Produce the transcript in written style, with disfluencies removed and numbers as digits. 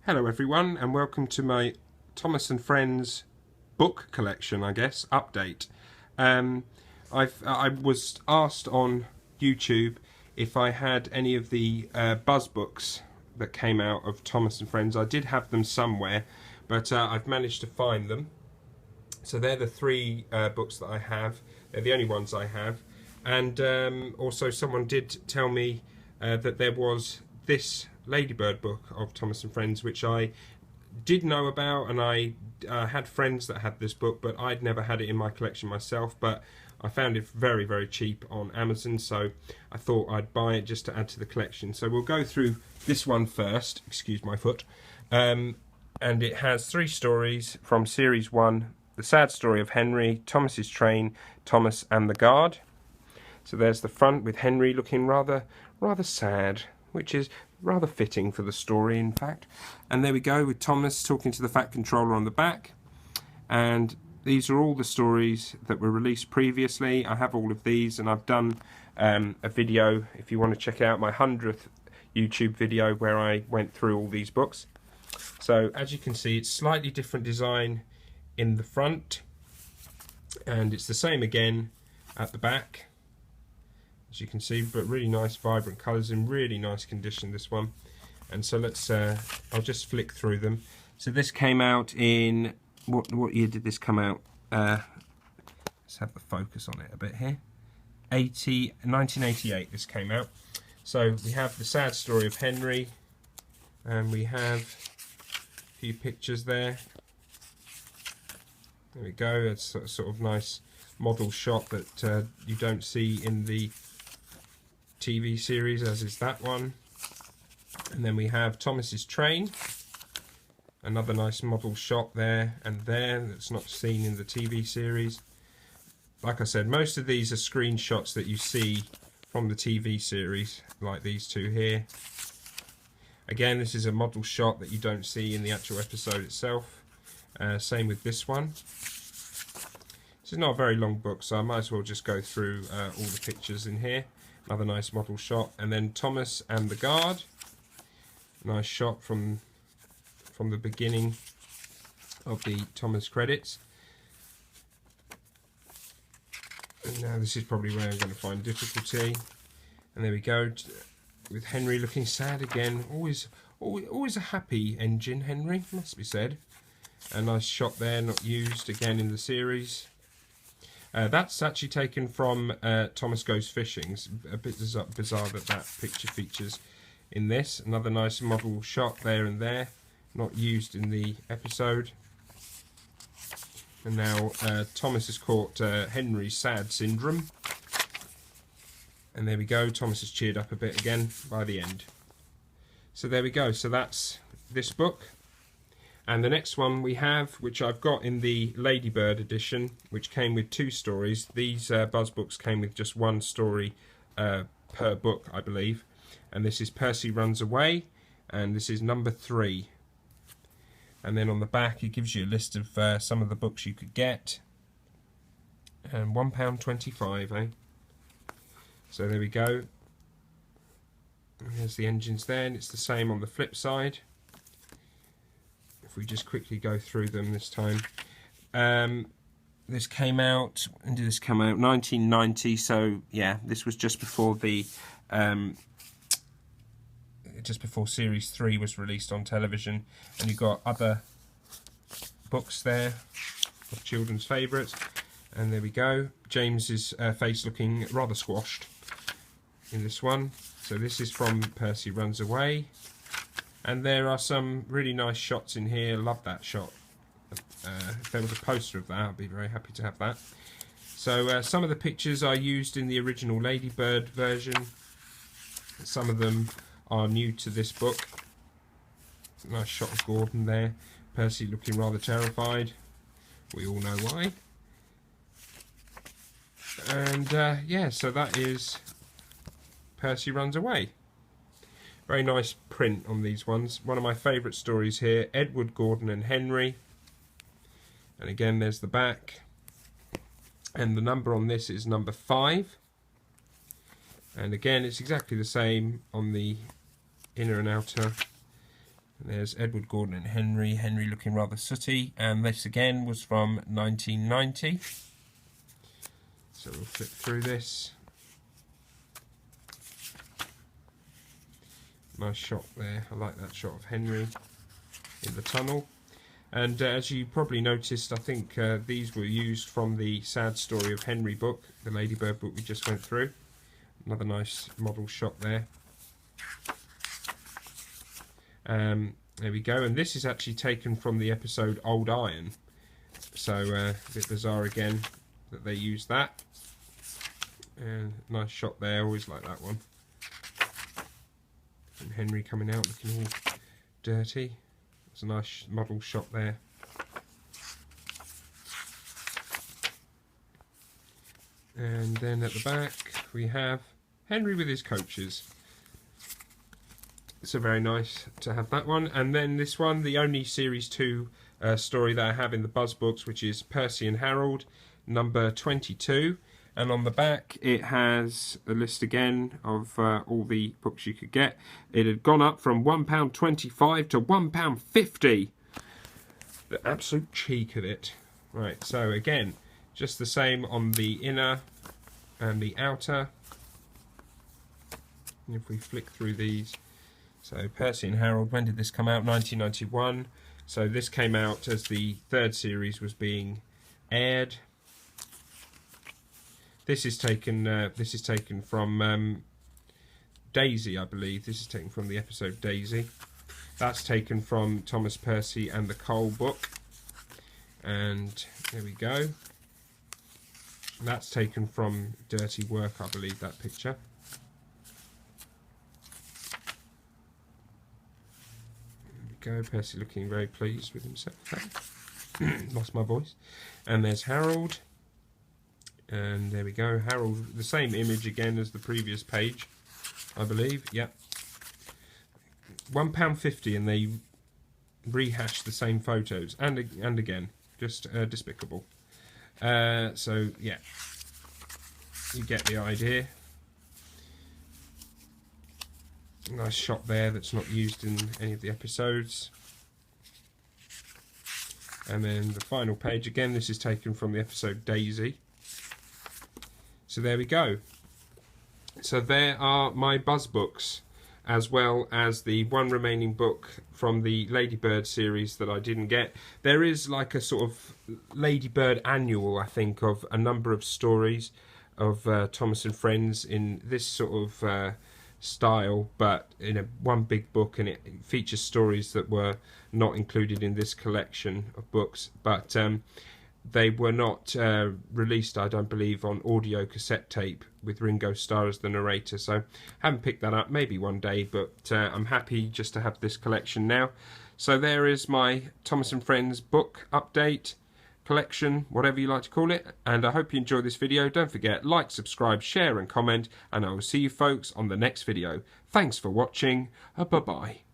Hello everyone, and welcome to my Thomas and Friends book collection, I guess, update. I was asked on YouTube if I had any of the Buzz books that came out of Thomas and Friends. I did have them somewhere, but I've managed to find them. So they're the three books that I have. They're the only ones I have. And also someone did tell me that there was this Ladybird book of Thomas and Friends, which I did know about, and I had friends that had this book, but I'd never had it in my collection myself. But I found it very, very cheap on Amazon, so I thought I'd buy it just to add to the collection. So we'll go through this one first. Excuse my foot. And it has three stories from Series 1, The Sad Story of Henry, Thomas's Train, Thomas and the Guard. So there's the front with Henry looking rather sad, which is rather fitting for the story, in fact. And there we go with Thomas talking to the Fat Controller on the back. And these are all the stories that were released previously. I have all of these, and I've done a video, if you want to check out my 100th YouTube video where I went through all these books. So as you can see, it's slightly different design in the front, and it's the same again at the back, as you can see, but really nice vibrant colours, in really nice condition, this one. And so let's I'll just flick through them. So this came out in what year did this come out? Let's have the focus on it a bit here. 1988 this came out. So we have The Sad Story of Henry, and we have a few pictures there. There we go. It's a sort of nice model shot that you don't see in the TV series, as is that one. And then we have Thomas's Train, another nice model shot there and there that's not seen in the TV series. Like I said, most of these are screenshots that you see from the TV series, like these two here. Again, this is a model shot that you don't see in the actual episode itself. Same with this one. This is not a very long book, so I might as well just go through all the pictures in here. Another nice model shot, and then Thomas and the Guard. Nice shot from the beginning of the Thomas credits. And now this is probably where I'm going to find difficulty. And there we go, with Henry looking sad again. Always a happy engine, Henry, must be said. A nice shot there, not used again in the series. That's actually taken from Thomas Goes Fishing. It's a bit bizarre that that picture features in this. Another nice model shot there and there, not used in the episode. And now Thomas has caught Henry's sad syndrome. And there we go, Thomas has cheered up a bit again by the end. So there we go, so that's this book. And the next one we have, which I've got in the Ladybird edition, which came with two stories. These Buzz books came with just one story per book, I believe. And this is Percy Runs Away, and this is number 3. And then on the back it gives you a list of some of the books you could get. And £1.25, eh? So there we go. There's the engines there, and it's the same on the flip side. If we just quickly go through them this time. This came out, when did this come out? 1990, so yeah, this was just before the Series 3 was released on television. And you've got other books there of children's favourites. And there we go. James's face looking rather squashed in this one. So this is from Percy Runs Away. And there are some really nice shots in here. Love that shot. If there was a poster of that, I'd be very happy to have that. So some of the pictures are used in the original Ladybird version. Some of them are new to this book. Nice shot of Gordon there. Percy looking rather terrified. We all know why. And yeah, so that is Percy Runs Away. Very nice print on these ones. One of my favourite stories here, Edward, Gordon and Henry. And again, there's the back. And the number on this is number 5. And again, it's exactly the same on the inner and outer. There's Edward Gordon and Henry. Henry looking rather sooty. And this again was from 1990. So we'll flip through this. Nice shot there. I like that shot of Henry in the tunnel. And as you probably noticed, I think these were used from the Sad Story of Henry book, the Ladybird book we just went through. Another nice model shot there. There we go. And this is actually taken from the episode Old Iron. So a bit bizarre again that they used that. And nice shot there. Always like that one. And Henry coming out looking all dirty. It's a nice model shot there. And then at the back we have Henry with his coaches. So very nice to have that one. And then this one, the only Series 2 story that I have in the Buzz books, which is Percy and Harold, number 22. And on the back it has a list again of all the books you could get. It had gone up from £1.25 to £1.50. The absolute cheek of it. Right, so again, just the same on the inner and the outer. And if we flick through these, so Percy and Harold, when did this come out? 1991. So this came out as the third series was being aired. This is taken from Daisy, I believe. This is taken from the episode Daisy. That's taken from Thomas Percy and the Cole book. And there we go. That's taken from Dirty Work, I believe, that picture. There we go, Percy looking very pleased with himself. Lost my voice. And there's Harold. And there we go, Harold, the same image again as the previous page, I believe. Yep. £1.50, and they rehashed the same photos and again, just despicable. So yeah, you get the idea. Nice shot there that's not used in any of the episodes. And then the final page again. This is taken from the episode Daisy. So there we go. So there are my Buzz books, as well as the one remaining book from the Ladybird series that I didn't get. There is like a sort of Ladybird annual, I think, of a number of stories of Thomas and Friends in this sort of style, but in one big book, and it features stories that were not included in this collection of books, but they were not released, I don't believe, on audio cassette tape with Ringo Starr as the narrator, so haven't picked that up, maybe one day, but I'm happy just to have this collection now. So there is my Thomas and Friends book update, collection, whatever you like to call it, and I hope you enjoyed this video. Don't forget, like, subscribe, share and comment, and I will see you folks on the next video. Thanks for watching, bye bye.